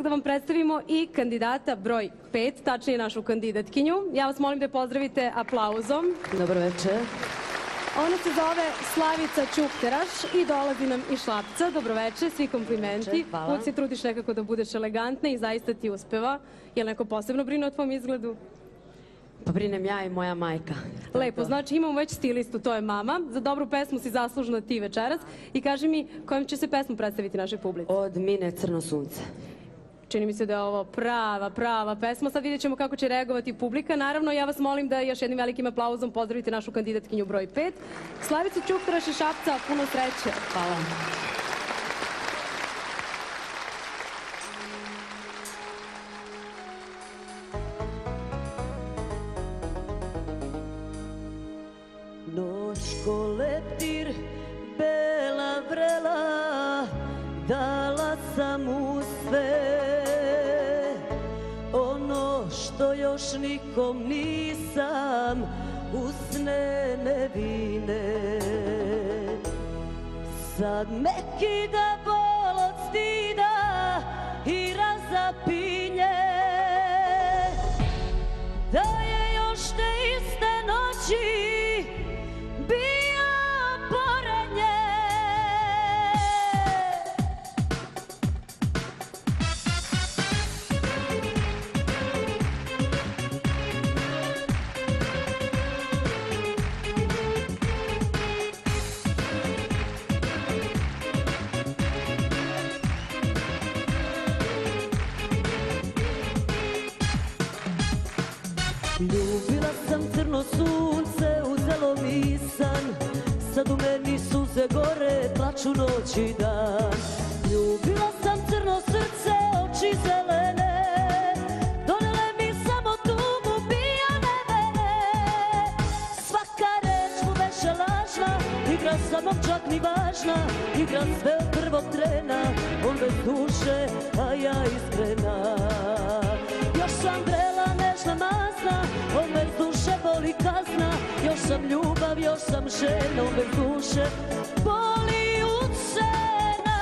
da vam predstavimo i kandidata broj 5, tačnije našu kandidatkinju. Ja vas molim da je pozdravite aplauzom. Dobro večer. Ona se zove Slavica Ćukteraš i dolazi nam iz Šapca. Dobroveče, svi komplimenti. Uvijek se trudiš nekako da budeš elegantna i zaista ti uspeva. Je li neko posebno brine o tvom izgledu? Pa brinem ja i moja majka. Lepo, znači imamo već stilistu, to je mama. Za dobru pesmu si zaslužna ti večeras. I kaži mi, kojom će se pesmu predstaviti našoj publici? Od Mine Crno sunce. Čini mi se da je ovo prava pesma. Sad vidjet ćemo kako će reagovati publika. Naravno, ja vas molim da još jednim velikim aplauzom pozdravite našu kandidatkinju broj 5. Slavicu Ćukteraš iz Šapca, puno sreće. Hvala. Noć ko leptir, bela vrela, dala sam mu sve. Ono što još nikom nisam, usne nevine. Sad me kida bol od stida i razapinje. Da je još te iste noći bio pored nje. Ljubila sam crno sunce, uzelo mi san. Sad u meni suze gore, plaču noć i dan. Ljubila sam crno srce, oči zelene, donele mi samo tugu, pijane mene. Svaka reč mu veše lažna, igra sa mnom čak ni važna. Igra sve od prvog trena, on bez duše, a ja iskrena. Još sam vrela, nežna, masna, on bez duše boli kazna. Još sam ljubav, još sam žena, on bez duše boli ucena.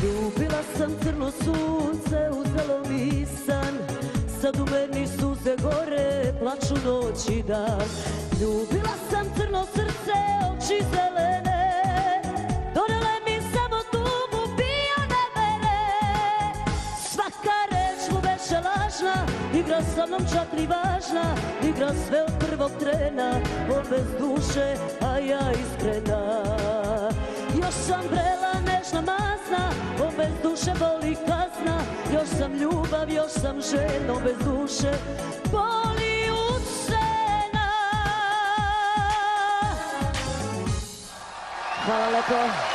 Ljubila sam crno sunce, uzelo mi san. Sad u meni suze gore, plaču noć i dan. Ljubila sam crno srce, oči zelene, donele mi samo tugu, pijane mene. Svaka reč mu veše lažna, igra sa mnom čak ni važna. Igra sve od prvog trena, on bez duše, a ja iskrena. Još sam vrela, nežna, masna, on bez duše boli kazna. Još sam ljubav, još sam žena, on bez duše boli ucena. Hvala lepo.